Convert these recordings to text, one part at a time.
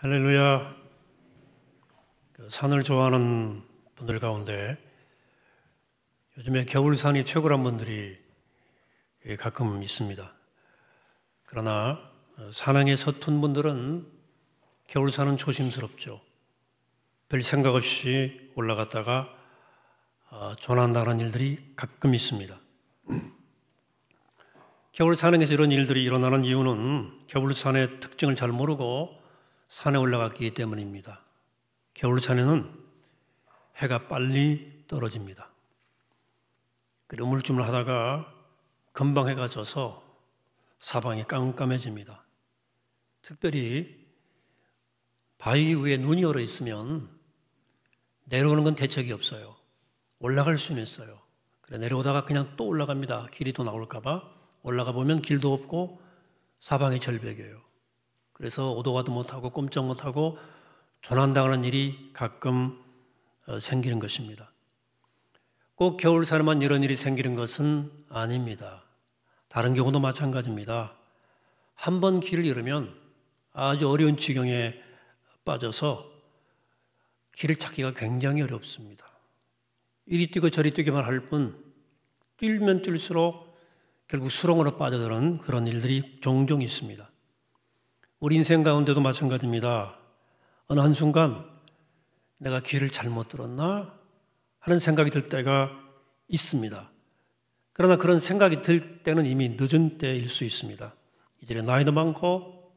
할렐루야. 산을 좋아하는 분들 가운데 요즘에 겨울산이 최고란 분들이 가끔 있습니다. 그러나 산행에 서툰 분들은 겨울산은 조심스럽죠. 별 생각 없이 올라갔다가 조난당하는 일들이 가끔 있습니다. 겨울산행에서 이런 일들이 일어나는 이유는 겨울산의 특징을 잘 모르고 산에 올라갔기 때문입니다. 겨울산에는 해가 빨리 떨어집니다. 그리고 우물쭈물 하다가 금방 해가 져서 사방이 깜깜해집니다. 특별히 바위 위에 눈이 얼어 있으면 내려오는 건 대책이 없어요. 올라갈 수는 있어요. 그래 내려오다가 그냥 또 올라갑니다. 길이 또 나올까 봐. 올라가 보면 길도 없고 사방이 절벽이에요. 그래서 오도 가도 못하고 꼼짝 못하고 조난당하는 일이 가끔 생기는 것입니다. 꼭 겨울산에만 이런 일이 생기는 것은 아닙니다. 다른 경우도 마찬가지입니다. 한 번 길을 잃으면 아주 어려운 지경에 빠져서 길을 찾기가 굉장히 어렵습니다. 이리 뛰고 저리 뛰기만 할 뿐 뛰면 뛸수록 결국 수렁으로 빠져드는 그런 일들이 종종 있습니다. 우리 인생 가운데도 마찬가지입니다. 어느 한순간 내가 길을 잘못 들었나 하는 생각이 들 때가 있습니다. 그러나 그런 생각이 들 때는 이미 늦은 때일 수 있습니다. 이제 나이도 많고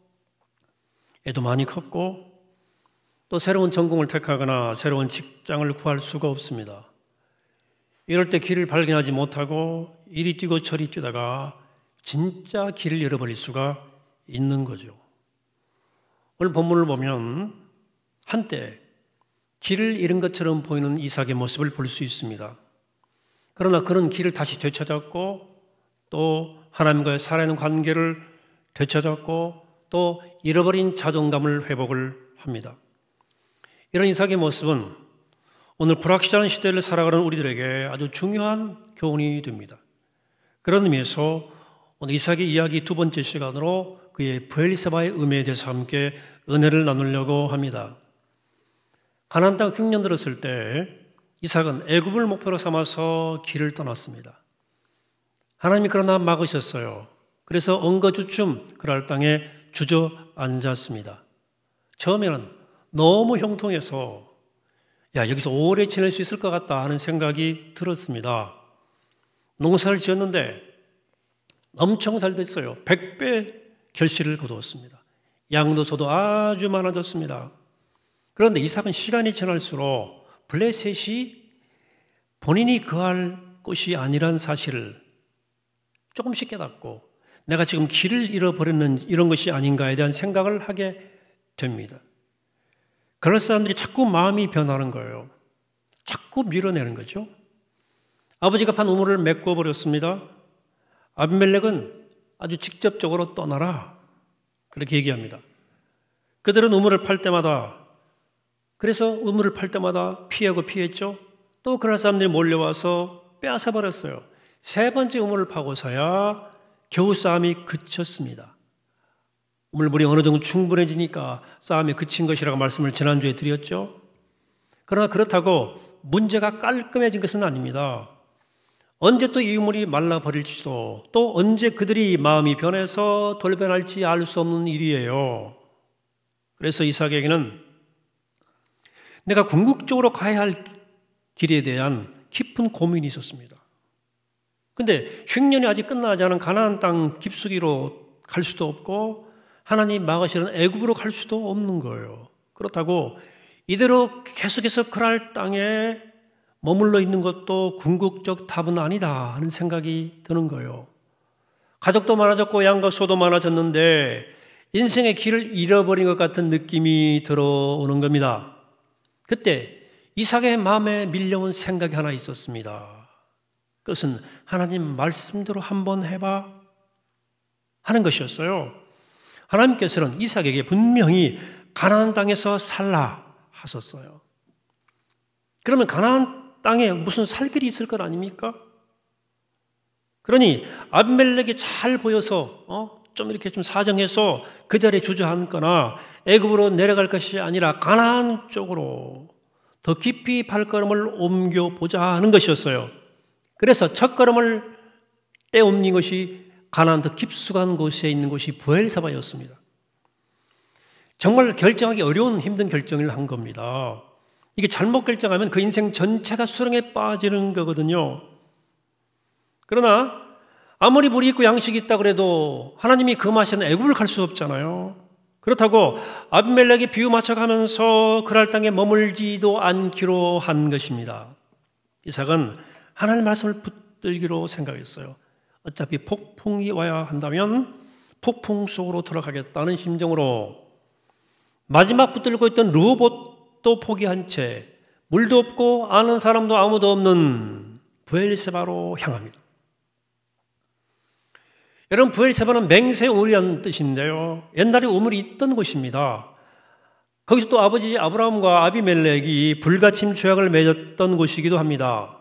애도 많이 컸고 또 새로운 전공을 택하거나 새로운 직장을 구할 수가 없습니다. 이럴 때 길을 발견하지 못하고 이리 뛰고 저리 뛰다가 진짜 길을 잃어버릴 수가 있는 거죠. 오늘 본문을 보면 한때 길을 잃은 것처럼 보이는 이삭의 모습을 볼 수 있습니다. 그러나 그는 길을 다시 되찾았고 또 하나님과의 살아있는 관계를 되찾았고 또 잃어버린 자존감을 회복을 합니다. 이런 이삭의 모습은 오늘 불확실한 시대를 살아가는 우리들에게 아주 중요한 교훈이 됩니다. 그런 의미에서 오늘 이삭의 이야기 두 번째 시간으로 그의 브엘세바의 음해에 대해서 함께 은혜를 나누려고 합니다. 가나안 땅 흉년 들었을 때 이삭은 애굽을 목표로 삼아서 길을 떠났습니다. 하나님이 그러나 막으셨어요. 그래서 엉거주춤 그랄 땅에 주저앉았습니다. 처음에는 너무 형통해서 여기서 오래 지낼 수 있을 것 같다 하는 생각이 들었습니다. 농사를 지었는데 엄청 잘 됐어요. 100배 결실을 거두었습니다. 양도 소도 아주 많아졌습니다. 그런데 이삭은 시간이 지날수록 블레셋이 본인이 거할 곳이 아니란 사실을 조금씩 깨닫고 내가 지금 길을 잃어버리는 이런 것이 아닌가에 대한 생각을 하게 됩니다. 그럴 사람들이 자꾸 마음이 변하는 거예요. 자꾸 밀어내는 거죠. 아버지가 판 우물을 메꿔버렸습니다. 아비멜렉은 아주 직접적으로 떠나라 그렇게 얘기합니다. 그들은 우물을 팔 때마다 그래서 우물을 팔 때마다 피하고 피했죠. 또 그런 사람들이 몰려와서 빼앗아 버렸어요. 세 번째 우물을 파고서야 겨우 싸움이 그쳤습니다. 우물물이 어느 정도 충분해지니까 싸움이 그친 것이라고 말씀을 지난주에 드렸죠. 그러나 그렇다고 문제가 깔끔해진 것은 아닙니다. 언제 또 이 우물이 말라버릴지도 또 언제 그들이 마음이 변해서 돌변할지 알 수 없는 일이에요. 그래서 이삭에게는 내가 궁극적으로 가야 할 길에 대한 깊은 고민이 있었습니다. 그런데 흉년이 아직 끝나지 않은 가나안 땅 깊숙이로 갈 수도 없고 하나님 막으시는 애굽으로 갈 수도 없는 거예요. 그렇다고 이대로 계속해서 그랄 땅에 머물러 있는 것도 궁극적 답은 아니다 하는 생각이 드는 거예요. 가족도 많아졌고 양과 소도 많아졌는데 인생의 길을 잃어버린 것 같은 느낌이 들어오는 겁니다. 그때 이삭의 마음에 밀려온 생각이 하나 있었습니다. 그것은 하나님 말씀대로 한번 해봐 하는 것이었어요. 하나님께서는 이삭에게 분명히 가나안 땅에서 살라 하셨어요. 그러면 가나안 땅에 무슨 살 길이 있을 것 아닙니까? 그러니 아비멜렉이 잘 보여서 좀 이렇게 좀 사정해서 그 자리에 주저앉거나 애굽으로 내려갈 것이 아니라 가나안 쪽으로 더 깊이 발걸음을 옮겨보자 하는 것이었어요. 그래서 첫걸음을 떼옮긴 것이 가나안 더 깊숙한 곳에 있는 곳이 브엘사바였습니다. 정말 결정하기 어려운 힘든 결정을 한 겁니다. 이게 잘못 결정하면 그 인생 전체가 수렁에 빠지는 거거든요. 그러나 아무리 물이 있고 양식이 있다 그래도 하나님이 금하시는 애굽을 갈 수 없잖아요. 그렇다고 아비멜렉이 비유 맞춰가면서 그랄 땅에 머물지도 않기로 한 것입니다. 이삭은 하나님의 말씀을 붙들기로 생각했어요. 어차피 폭풍이 와야 한다면 폭풍 속으로 들어가겠다는 심정으로 마지막 붙들고 있던 르호봇도 포기한 채 물도 없고 아는 사람도 아무도 없는 브엘세바로 향합니다. 여러분, 브엘세바는 맹세우리라는 뜻인데요, 옛날에 우물이 있던 곳입니다. 거기서 또 아버지 아브라함과 아비멜렉이 불가침 조약을 맺었던 곳이기도 합니다.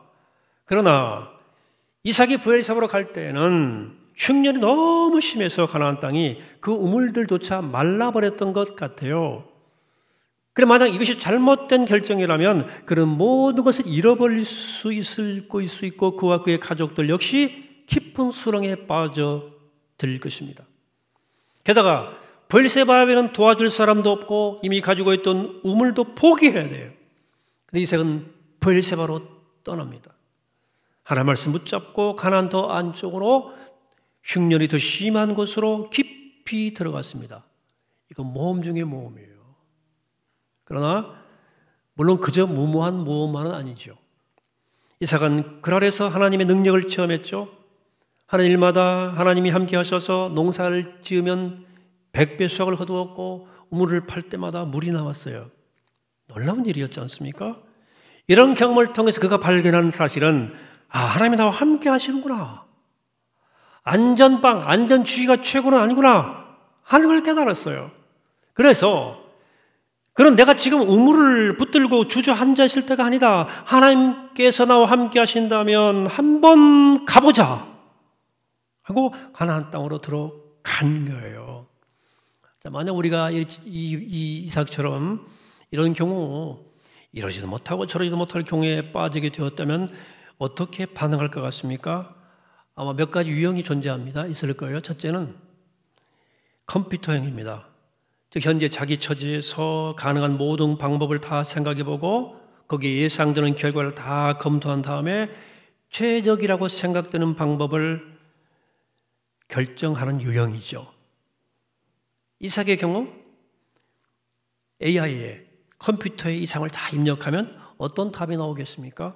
그러나 이삭이 브엘세바로 갈 때에는 흉년이 너무 심해서 가나안 땅이 그 우물들조차 말라버렸던 것 같아요. 그래, 만약 이것이 잘못된 결정이라면 그런 모든 것을 잃어버릴 수 있고 그와 그의 가족들 역시 깊은 수렁에 빠져들 것입니다. 게다가 브엘세바에는 도와줄 사람도 없고 이미 가지고 있던 우물도 포기해야 돼요. 근데 이삭은 브엘세바로 떠납니다. 하나님 말씀 붙잡고 가나안 더 안쪽으로 흉년이 더 심한 곳으로 깊이 들어갔습니다. 이건 모험 중에 모험이에요. 그러나 물론 그저 무모한 모험만은 아니죠. 이삭은 그 아래서 하나님의 능력을 체험했죠. 하는 일마다 하나님이 함께 하셔서 농사를 지으면 100배 수확을 거두었고 우물을 팔 때마다 물이 나왔어요. 놀라운 일이었지 않습니까? 이런 경험을 통해서 그가 발견한 사실은 하나님이 나와 함께 하시는구나. 안전주의가 최고는 아니구나 하는 걸 깨달았어요. 그래서 그럼 내가 지금 우물을 붙들고 주저앉아 있을 때가 아니다. 하나님께서 나와 함께 하신다면 한번 가보자 하고 가나안 땅으로 들어간 거예요. 자, 만약 우리가 이삭처럼 이런 경우 이러지도 못하고 저러지도 못할 경우에 빠지게 되었다면 어떻게 반응할 것 같습니까? 아마 몇 가지 유형이 존재합니다. 있을 거예요. 첫째는 컴퓨터형입니다. 즉 현재 자기 처지에서 가능한 모든 방법을 다 생각해보고 거기에 예상되는 결과를 다 검토한 다음에 최적이라고 생각되는 방법을 결정하는 유형이죠. 이삭의 경우 AI에 컴퓨터에 이상을 다 입력하면 어떤 답이 나오겠습니까?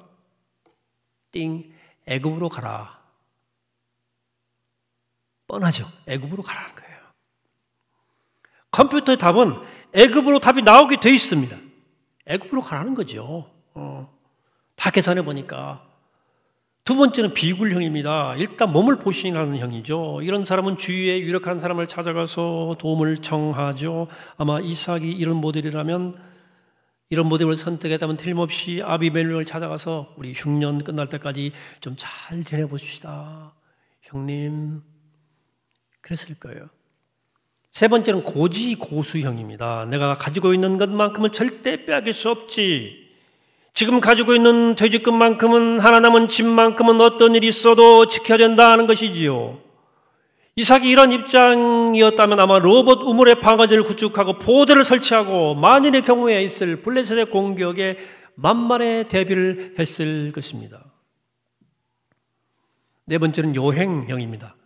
띵, 애굽으로 가라. 뻔하죠. 애굽으로 가라는 거예요. 컴퓨터의 답은 애굽으로 답이 나오게 돼 있습니다. 애굽으로 가라는 거죠. 다 계산해 보니까. 두 번째는 비굴형입니다. 일단 몸을 보신하는 형이죠. 이런 사람은 주위에 유력한 사람을 찾아가서 도움을 청하죠. 아마 이삭이 이런 모델이라면, 이런 모델을 선택했다면 틀림없이 아비멜렉을 찾아가서 우리 흉년 끝날 때까지 좀 잘 지내봅시다. 형님. 그랬을 거예요. 세 번째는 고지고수형입니다. 내가 가지고 있는 것만큼은 절대 빼앗길 수 없지. 지금 가지고 있는 퇴직금만큼은, 하나 남은 집만큼은 어떤 일이 있어도 지켜야 된다는 것이지요. 이삭이 이런 입장이었다면 아마 로봇 우물의 방아지를 구축하고 보호대를 설치하고 만일의 경우에 있을 블레셋의 공격에 만만의 대비를 했을 것입니다. 네 번째는 요행형입니다.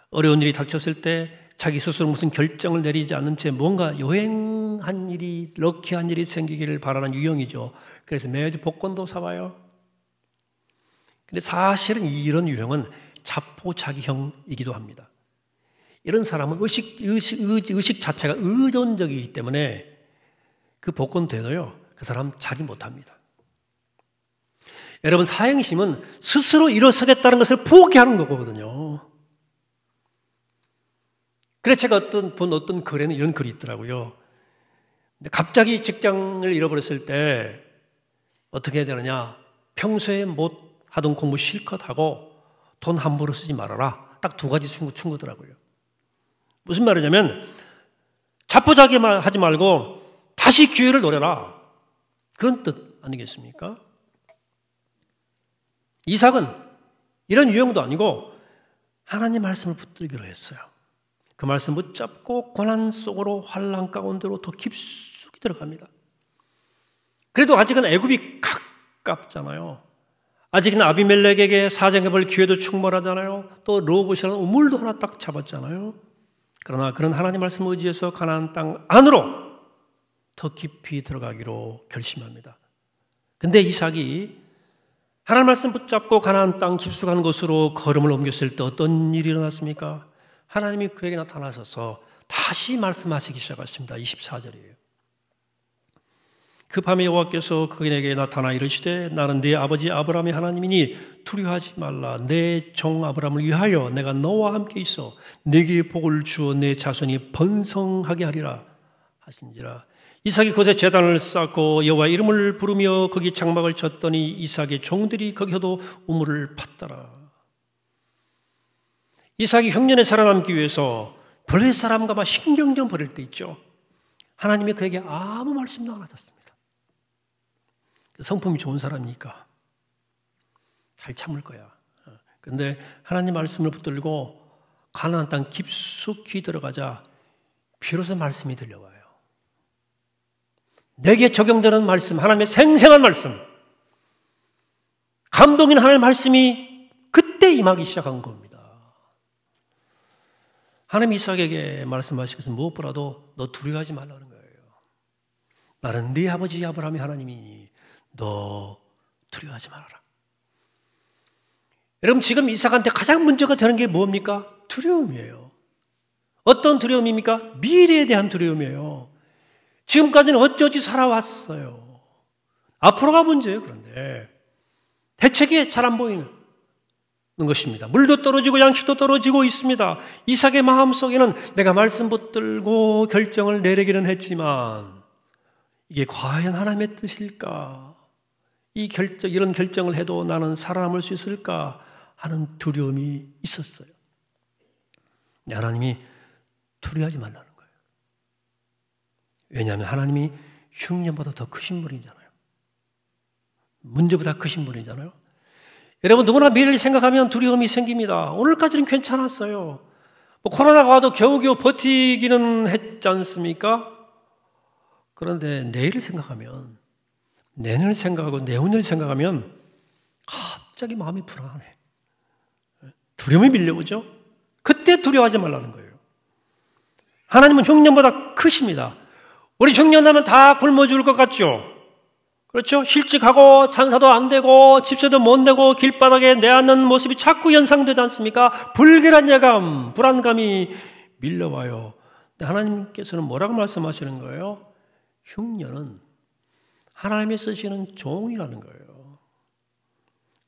어려운 일이 닥쳤을 때 자기 스스로 무슨 결정을 내리지 않는 채 뭔가 요행한 일이, 럭키한 일이 생기기를 바라는 유형이죠. 그래서 매주 복권도 사봐요. 근데 사실은 이런 유형은 자포자기형이기도 합니다. 이런 사람은 의식 자체가 의존적이기 때문에 그 복권 돼도요, 그 사람 자리 못합니다. 여러분, 사행심은 스스로 일어서겠다는 것을 포기하는 거거든요. 그래서 제가 어떤 글에는 이런 글이 있더라고요. 갑자기 직장을 잃어버렸을 때 어떻게 해야 되느냐? 평소에 못 하던 공부 실컷 하고 돈 함부로 쓰지 말아라. 딱 두 가지 충고더라고요. 무슨 말이냐면 자포자기 하지 말고 다시 기회를 노려라. 그런 뜻 아니겠습니까? 이삭은 이런 유형도 아니고 하나님 말씀을 붙들기로 했어요. 그 말씀 붙잡고 고난 속으로 환난 가운데로 더 깊숙이 들어갑니다. 그래도 아직은 애굽이 가깝잖아요. 아직은 아비멜렉에게 사정해볼 기회도 충분하잖아요. 또 르호봇이라는 우물도 하나 딱 잡았잖아요. 그러나 그런 하나님 말씀 의지해서 가나안 땅 안으로 더 깊이 들어가기로 결심합니다. 근데 이삭이 하나님 말씀 붙잡고 가나안 땅 깊숙한 곳으로 걸음을 옮겼을 때 어떤 일이 일어났습니까? 하나님이 그에게 나타나셔서 다시 말씀하시기 시작하십니다. 24절이에요. 그 밤에 여호와께서 그에게 나타나 이르시되 나는 네 아버지 아브라함의 하나님이니 두려워하지 말라. 내 종 아브라함을 위하여 내가 너와 함께 있어 네게 복을 주어 내 자손이 번성하게 하리라 하신지라. 이삭이 그곳에 제단을 쌓고 여호와 이름을 부르며 거기 장막을 쳤더니 이삭의 종들이 거기서도 우물을 팠더라. 이삭이 흉년에 살아남기 위해서 블레셋 사람과 막 신경전 벌일 때 있죠. 하나님이 그에게 아무 말씀도 안 하셨습니다. 성품이 좋은 사람이니까 잘 참을 거야. 그런데 하나님 말씀을 붙들고 가나안 땅 깊숙이 들어가자 비로소 말씀이 들려와요. 내게 적용되는 말씀, 하나님의 생생한 말씀, 감동인 하나님의 말씀이 그때 임하기 시작한 겁니다. 하나님 이삭에게 말씀하시면서 무엇보다도 너 두려워하지 말라는 거예요. 나는 네 아버지 아브라함의 하나님이니 너 두려워하지 말아라. 여러분 지금 이삭한테 가장 문제가 되는 게 뭡니까? 두려움이에요. 어떤 두려움입니까? 미래에 대한 두려움이에요. 지금까지는 어쩌지 살아왔어요. 앞으로가 문제예요. 그런데 대책이 잘 안 보이는 것입니다. 물도 떨어지고 양식도 떨어지고 있습니다. 이삭의 마음속에는 내가 말씀 붙들고 결정을 내리기는 했지만 이게 과연 하나님의 뜻일까? 이런 결정을 해도 나는 살아남을 수 있을까? 하는 두려움이 있었어요. 하나님이 두려워하지 말라는 거예요. 왜냐하면 하나님이 흉년보다 더 크신 분이잖아요. 문제보다 크신 분이잖아요. 여러분 누구나 미래를 생각하면 두려움이 생깁니다. 오늘까지는 괜찮았어요. 코로나가 와도 겨우겨우 버티기는 했지 않습니까? 그런데 내일을 생각하면, 내년을 생각하고 내후년을 생각하면 갑자기 마음이 불안해. 두려움이 밀려오죠? 그때 두려워하지 말라는 거예요. 하나님은 흉년보다 크십니다. 우리 흉년하면 다 굶어 죽을 것 같죠? 그렇죠? 실직하고 장사도 안 되고 집세도 못 내고 길바닥에 내앉는 모습이 자꾸 연상되지 않습니까? 불길한 예감, 불안감이 밀려와요. 근데 하나님께서는 뭐라고 말씀하시는 거예요? 흉년은 하나님이 쓰시는 종이라는 거예요.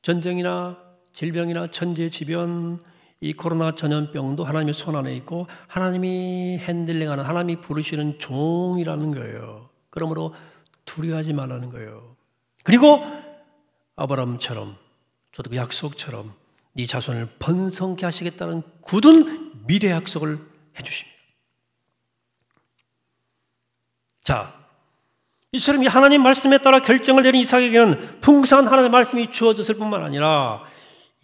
전쟁이나 질병이나 천재지변, 이 코로나 전염병도 하나님의 손 안에 있고 하나님이 핸들링하는, 하나님이 부르시는 종이라는 거예요. 그러므로 두려워하지 말라는 거예요. 그리고 아브라함처럼, 저도 그 약속처럼 네 자손을 번성케 하시겠다는 굳은 미래 약속을 해주십니다. 자, 이처럼 하나님 말씀에 따라 결정을 내린 이삭에게는 풍성한 하나님의 말씀이 주어졌을 뿐만 아니라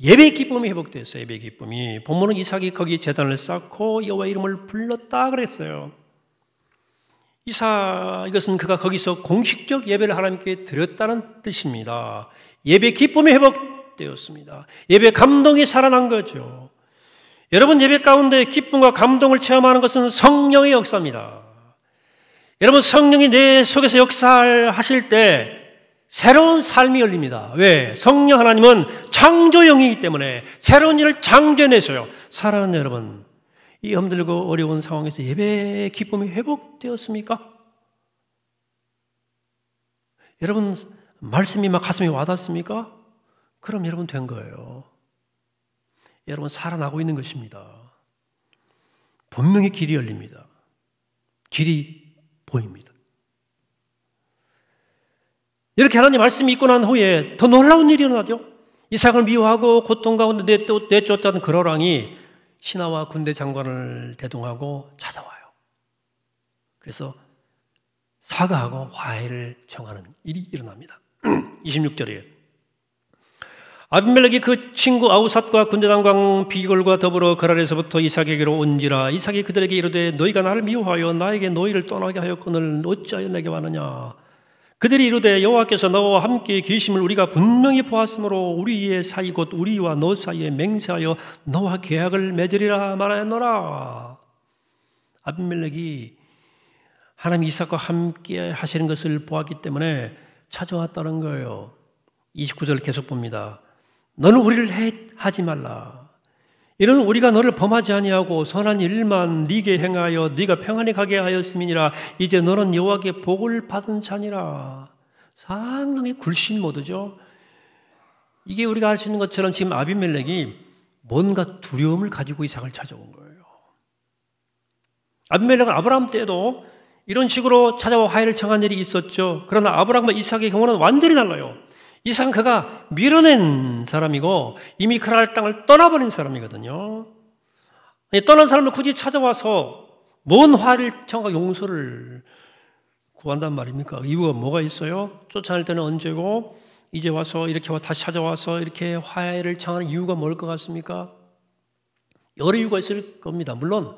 예배의 기쁨이 회복됐어요. 예배의 기쁨이. 본문은 이삭이 거기 제단을 쌓고 여호와 이름을 불렀다 그랬어요. 이것은 그가 거기서 공식적 예배를 하나님께 드렸다는 뜻입니다. 예배 기쁨이 회복되었습니다. 예배 감동이 살아난 거죠. 여러분 예배 가운데 기쁨과 감동을 체험하는 것은 성령의 역사입니다. 여러분 성령이 내 속에서 역사하실 때 새로운 삶이 열립니다. 왜? 성령 하나님은 창조영이기 때문에 새로운 일을 창조해내셔요. 사랑하는 여러분, 이 힘들고 어려운 상황에서 예배의 기쁨이 회복되었습니까? 여러분 말씀이 막 가슴에 와닿습니까? 그럼 여러분 된 거예요. 여러분 살아나고 있는 것입니다. 분명히 길이 열립니다. 길이 보입니다. 이렇게 하나님 말씀이 있고 난 후에 더 놀라운 일이 일어나죠. 이삭을 미워하고 고통 가운데 내쫓았던 그러랑이 신하와 군대 장관을 대동하고 찾아와요. 그래서 사과하고 화해를 청하는 일이 일어납니다. 26절이에요. 아비멜렉이 그 친구 아우삿과 군대 장관 비걸과 더불어 그랄에서부터 이삭에게로 온지라. 이삭이 그들에게 이르되 너희가 나를 미워하여 나에게 너희를 떠나게 하였거늘 어찌하여 내게 왔느냐. 그들이 이르되 여호와께서 너와 함께 계심을 우리가 분명히 보았으므로 우리의 사이 곧 우리와 너 사이에 맹세하여 너와 계약을 맺으리라 말하였노라. 아비멜렉이 하나님 이삭과 함께 하시는 것을 보았기 때문에 찾아왔다는 거예요. 29절 계속 봅니다. 너는 우리를 하지 말라. 이는 우리가 너를 범하지 아니하고 선한 일만 네게 행하여 네가 평안히 가게 하였음이니라. 이제 너는 여호와께 복을 받은 자니라. 상당히 굴신 모드죠. 이게 우리가 알 수 있는 것처럼 지금 아비멜렉이 뭔가 두려움을 가지고 이삭을 찾아온 거예요. 아비멜렉은 아브라함 때도 이런 식으로 찾아와 화해를 청한 일이 있었죠. 그러나 아브라함과 이삭의 경우는 완전히 달라요. 이삭은 그가 밀어낸 사람이고 이미 그랄 땅을 떠나버린 사람이거든요. 떠난 사람을 굳이 찾아와서 뭔 화해를 청하고 용서를 구한단 말입니까? 이유가 뭐가 있어요? 쫓아낼 때는 언제고 이제 와서 이렇게 다시 찾아와서 이렇게 화해를 청하는 이유가 뭘 것 같습니까? 여러 이유가 있을 겁니다. 물론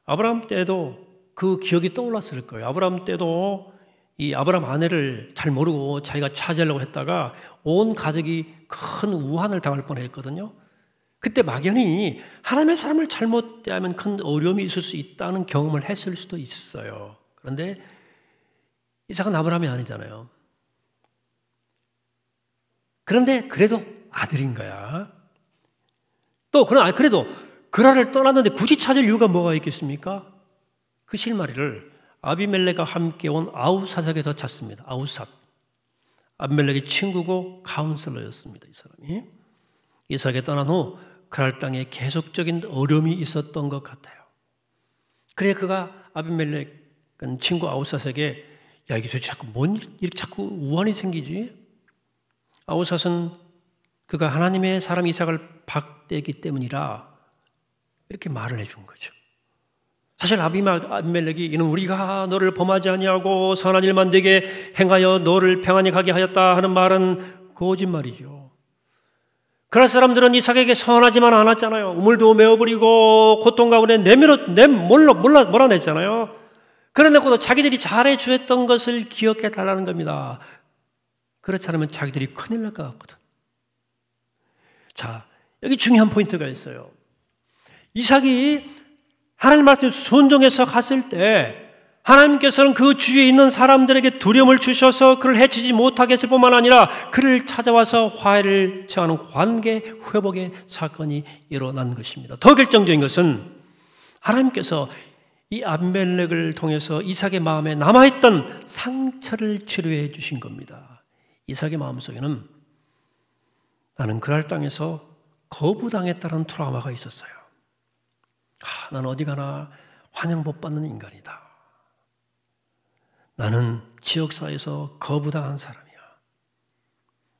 아브라함 때도 그 기억이 떠올랐을 거예요. 아브라함 때도 이 아브라함 아내를 잘 모르고 자기가 차지하려고 했다가 온 가족이 큰 우환을 당할 뻔했거든요. 그때 막연히 하나님의 사람을 잘못 대하면 큰 어려움이 있을 수 있다는 경험을 했을 수도 있어요. 그런데 이삭은 아브라함이 아니잖아요. 그런데 그래도 아들인 거야. 또 그래도 그랄을 떠났는데 굳이 찾을 이유가 뭐가 있겠습니까? 그 실마리를 아비멜렉과 함께 온 아우삿에게서 찾습니다. 아우삿. 아비멜렉의 친구고 카운슬러였습니다. 이 사람이. 이삭에 떠난 후 그랄 땅에 계속적인 어려움이 있었던 것 같아요. 그래 그가 아비멜렉은 친구 아우삿에게 야 이게 도대체 이렇게 자꾸 우환이 생기지? 아우삿은 그가 하나님의 사람 이삭을 박대기 때문이라 이렇게 말을 해준 거죠. 사실 아비멜렉이 이는 우리가 너를 범하지 아니하고 선한 일만 되게 행하여 너를 평안히 가게 하였다 하는 말은 거짓말이죠. 그럴 사람들은 이삭에게 선하지만 않았잖아요. 우물도 메어버리고 고통 가운데 몰아냈잖아요. 그런데도 자기들이 잘해 주었던 것을 기억해 달라는 겁니다. 그렇지 않으면 자기들이 큰일 날 것 같거든. 자, 여기 중요한 포인트가 있어요. 이삭이 하나님 말씀에 순종해서 갔을 때 하나님께서는 그 주위에 있는 사람들에게 두려움을 주셔서 그를 해치지 못하게 했을 뿐만 아니라 그를 찾아와서 화해를 청하는 관계 회복의 사건이 일어난 것입니다. 더 결정적인 것은 하나님께서 이 아비멜렉을 통해서 이삭의 마음에 남아있던 상처를 치료해 주신 겁니다. 이삭의 마음속에는 나는 그랄 땅에서 거부당했다는 트라우마가 있었어요. 나는 어디 가나 환영 못 받는 인간이다. 나는 지역사회에서 거부당한 사람이야.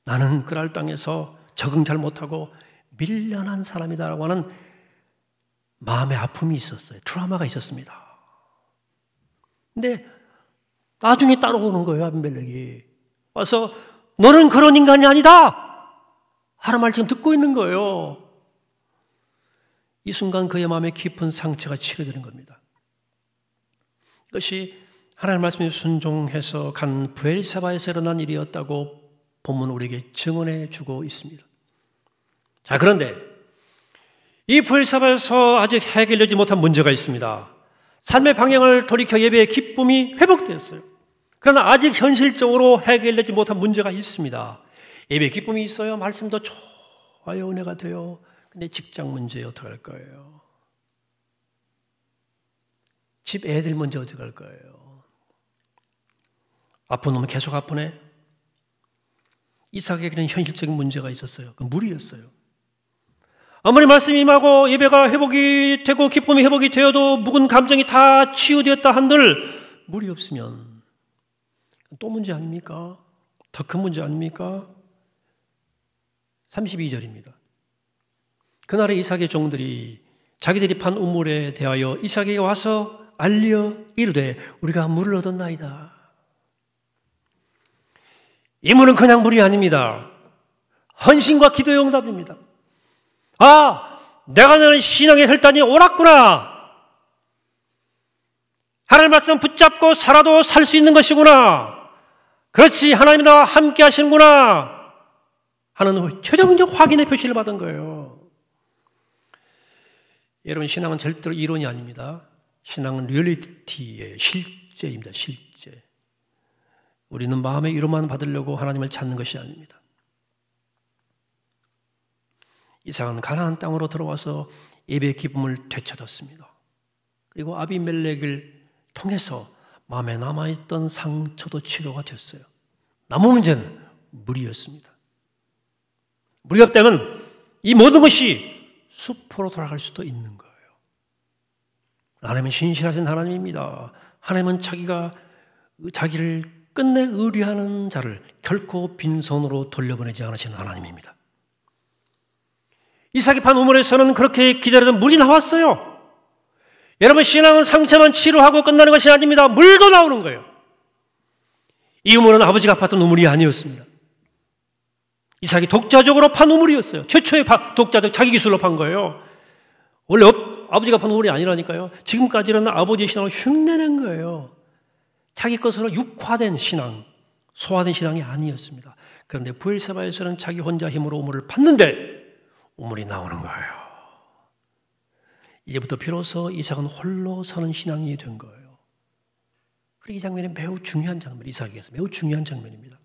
나는 그랄 땅에서 적응 잘 못하고 밀려난 사람이다라고 하는 마음의 아픔이 있었어요. 트라우마가 있었습니다. 근데 나중에 따라오는 거예요. 아비멜렉이 와서 너는 그런 인간이 아니다 하는 말 지금 듣고 있는 거예요. 이 순간 그의 마음에 깊은 상처가 치료되는 겁니다. 이것이 하나님의 말씀에 순종해서 간 브엘사바에서 일어난 일이었다고 본문 우리에게 증언해 주고 있습니다. 자, 그런데 이 브엘사바에서 아직 해결되지 못한 문제가 있습니다. 삶의 방향을 돌이켜 예배의 기쁨이 회복되었어요. 그러나 아직 현실적으로 해결되지 못한 문제가 있습니다. 예배의 기쁨이 있어요. 말씀도 좋아요. 은혜가 돼요. 근데 직장 문제 어떻게 할 거예요? 집 애들 문제 어떻게 할 거예요? 아픈 놈은 계속 아프네? 이삭에게는 현실적인 문제가 있었어요. 그 무리였어요. 아무리 말씀이 임하고 예배가 회복이 되고 기쁨이 회복이 되어도 묵은 감정이 다 치유되었다 한들 무리 없으면 또 문제 아닙니까? 더 큰 문제 아닙니까? 32절입니다. 그날에 이삭의 종들이 자기들이 판 우물에 대하여 이삭에게 와서 알려 이르되 우리가 물을 얻었나이다. 이 물은 그냥 물이 아닙니다. 헌신과 기도의 응답입니다. 아, 내가 너는 신앙의 혈단이 옳았구나. 하나님 말씀 붙잡고 살아도 살 수 있는 것이구나. 그렇지, 하나님이 나와 함께 하시는구나 하는 최종적 확인의 표시를 받은 거예요. 여러분, 신앙은 절대로 이론이 아닙니다. 신앙은 리얼리티의 실제입니다. 실제. 우리는 마음의 위로만 받으려고 하나님을 찾는 것이 아닙니다. 이삭은 가나안 땅으로 들어와서 예배의 기쁨을 되찾았습니다. 그리고 아비멜렉을 통해서 마음에 남아있던 상처도 치료가 됐어요. 남은 문제는 물이었습니다. 물이 없다면 이 모든 것이 숲으로 돌아갈 수도 있는 거예요. 하나님은 신실하신 하나님입니다. 하나님은 자기를 끝내 의뢰하는 자를 결코 빈손으로 돌려보내지 않으시는 하나님입니다. 이삭이 판 우물에서는 그렇게 기다리던 물이 나왔어요. 여러분, 신앙은 상처만 치료하고 끝나는 것이 아닙니다. 물도 나오는 거예요. 이 우물은 아버지가 팠던 우물이 아니었습니다. 이삭이 독자적으로 판 우물이었어요. 최초의 독자적 자기 기술로 판 거예요. 원래 아버지가 판 우물이 아니라니까요. 지금까지는 아버지의 신앙을 흉내낸 거예요. 자기 것으로 육화된 신앙, 소화된 신앙이 아니었습니다. 그런데 부엘세바에서는 자기 혼자 힘으로 우물을 팠는데 우물이 나오는 거예요. 이제부터 비로소 이삭은 홀로 서는 신앙이 된 거예요. 그리고 이 장면이 매우 중요한 장면, 이삭에게서 매우 중요한 장면입니다.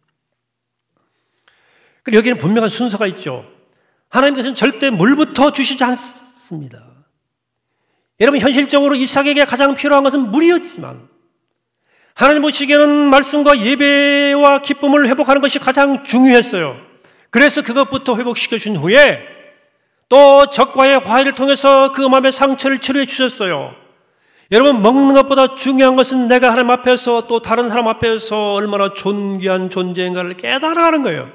그리고 여기는 분명한 순서가 있죠. 하나님께서는 절대 물부터 주시지 않습니다. 여러분, 현실적으로 이삭에게 가장 필요한 것은 물이었지만 하나님 보시기에는 말씀과 예배와 기쁨을 회복하는 것이 가장 중요했어요. 그래서 그것부터 회복시켜 준 후에 또 적과의 화해를 통해서 그 마음의 상처를 치료해 주셨어요. 여러분, 먹는 것보다 중요한 것은 내가 하나님 앞에서 또 다른 사람 앞에서 얼마나 존귀한 존재인가를 깨달아가는 거예요.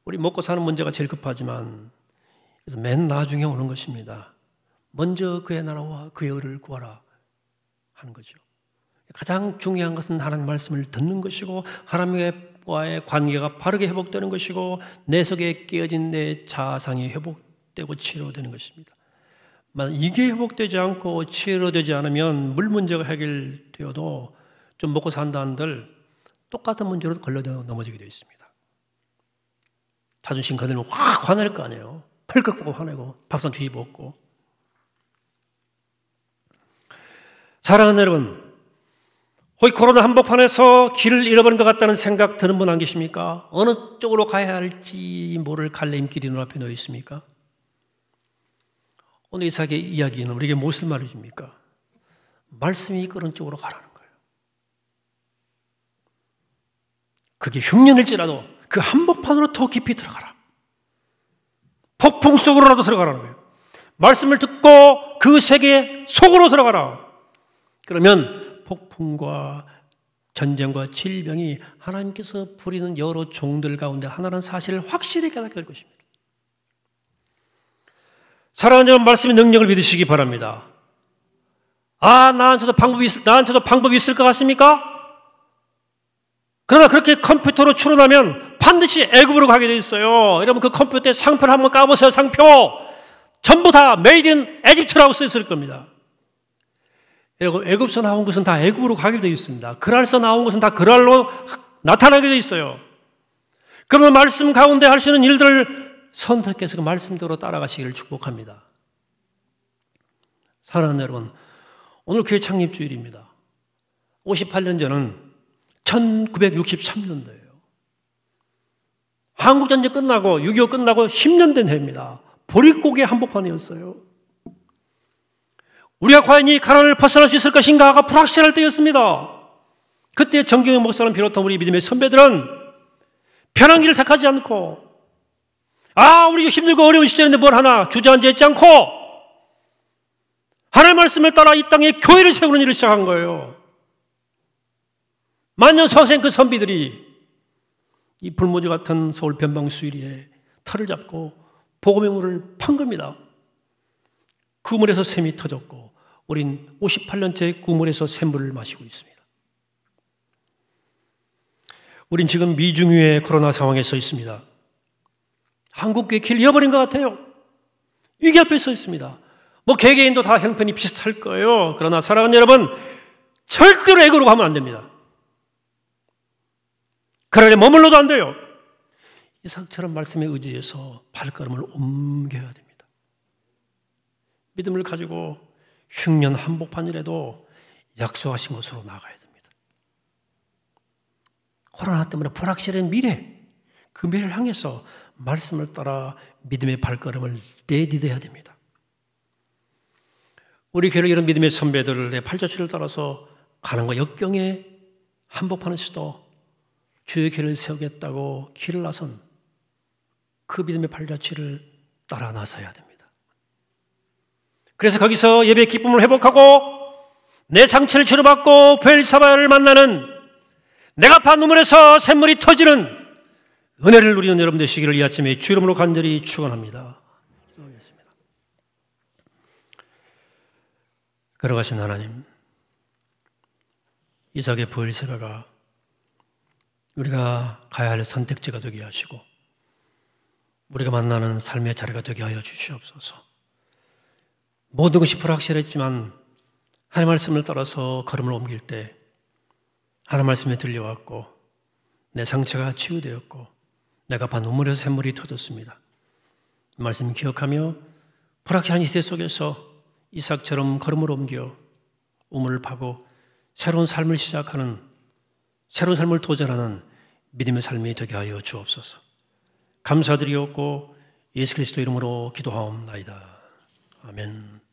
우리 먹고 사는 문제가 제일 급하지만 그래서 맨 나중에 오는 것입니다. 먼저 그의 나라와 그의 의를 구하라 하는 거죠. 가장 중요한 것은 하나님 말씀을 듣는 것이고 하나님과의 관계가 바르게 회복되는 것이고 내 속에 깨어진 내 자아상이 회복되고 치료되는 것입니다. 이게 회복되지 않고 치료되지 않으면 물 문제가 해결되어도 좀 먹고 산다 한들 똑같은 문제로 걸려 넘어지게 되어 있습니다. 자존심 거들면 확 화낼 거 아니에요. 펄컥 보고 화내고 밥상 뒤집어 엎고. 사랑하는 여러분, 혹시 코로나 한복판에서 길을 잃어버린 것 같다는 생각 드는 분 안 계십니까? 어느 쪽으로 가야 할지 모를 갈림길이 눈앞에 놓여 있습니까? 오늘 이삭의 이야기는 우리에게 무엇을 말해줍니까? 말씀이 이끄는 쪽으로 가라는 거예요. 그게 흉년일지라도 그 한복판으로 더 깊이 들어가라. 폭풍 속으로라도 들어가라는 거예요. 말씀을 듣고 그 세계 속으로 들어가라. 그러면 폭풍과 전쟁과 질병이 하나님께서 부리는 여러 종들 가운데 하나라는 사실을 확실히 깨닫게 될 것입니다. 사랑하는 여러분, 말씀의 능력을 믿으시기 바랍니다. 나한테도 방법이 있을 것 같습니까? 그러나 그렇게 컴퓨터로 추론하면 반드시 애굽으로 가게 돼 있어요. 여러분, 그 컴퓨터에 상표를 한번 까보세요. 상표 전부 다 메이드 인 에집트라고 써 있을 겁니다. 여러분, 애굽에서 나온 것은 다 애굽으로 가게 되어 있습니다. 그랄에서 나온 것은 다 그랄로 나타나게 되어 있어요. 그러면 말씀 가운데 할 수 있는 일들을 선택해서 그 말씀대로 따라가시기를 축복합니다. 사랑하는 여러분, 오늘 교회 창립주일입니다. 58년 전은 1963년도예요. 한국전쟁 끝나고 6.25 끝나고 10년 된 해입니다. 보릿고개 한복판이었어요. 우리가 과연 이 가난을 벗어날 수 있을 것인가가 불확실할 때였습니다. 그때 정경영 목사를 비롯한 우리 믿음의 선배들은 편한 길을 택하지 않고 우리가 힘들고 어려운 시절인데 뭘 하나 주저앉지 않고 하나님의 말씀을 따라 이 땅에 교회를 세우는 일을 시작한 거예요. 만년서생 그 선비들이 이 불모지 같은 서울 변방수일이에 털을 잡고 복음의 문을 판 겁니다. 그물에서 샘이 터졌고 우린 58년째 그물에서 샘물을 마시고 있습니다. 우린 지금 미중유의 코로나 상황에 서 있습니다. 한국교회 길 잃어버린 것 같아요. 위기 앞에 서 있습니다. 뭐 개개인도 다 형편이 비슷할 거예요. 그러나 사랑하는 여러분, 절대로 애고로 가면 안 됩니다. 그러려 머물러도 안 돼요. 이삭처럼 말씀에 의지해서 발걸음을 옮겨야 됩니다. 믿음을 가지고 흉년 한복판이라도 약속하신 곳으로 나가야 됩니다. 코로나 때문에 불확실한 미래, 그 미래를 향해서 말씀을 따라 믿음의 발걸음을 내디뎌야 됩니다. 우리 교회 이런 믿음의 선배들의 팔자취를 따라서 가는 거 역경에 한복판에서도 주의 길을 세우겠다고 길을 나선 그 믿음의 팔자취를 따라 나서야 됩니다. 그래서 거기서 예배의 기쁨을 회복하고 내 상처를 치료받고 부엘사바를 만나는 내가 판 눈물에서 샘물이 터지는 은혜를 누리는 여러분 되시기를 이 아침에 주 이름으로 간절히 축원합니다. 기도하겠습니다. 걸어가신 하나님, 이삭의 부엘세바가 우리가 가야 할 선택지가 되게 하시고 우리가 만나는 삶의 자리가 되게 하여 주시옵소서. 모든 것이 불확실했지만 하나님 말씀을 따라서 걸음을 옮길 때 하나님 말씀에 들려왔고 내 상처가 치유되었고 내가 반 눈물에서 샘물이 터졌습니다. 말씀 기억하며 불확실한 이 시대 속에서 이삭처럼 걸음을 옮겨 우물을 파고 새로운 삶을 시작하는, 새로운 삶을 도전하는 믿음의 삶이 되게 하여 주옵소서. 감사드리옵고 예수 그리스도 이름으로 기도하옵나이다. 아멘.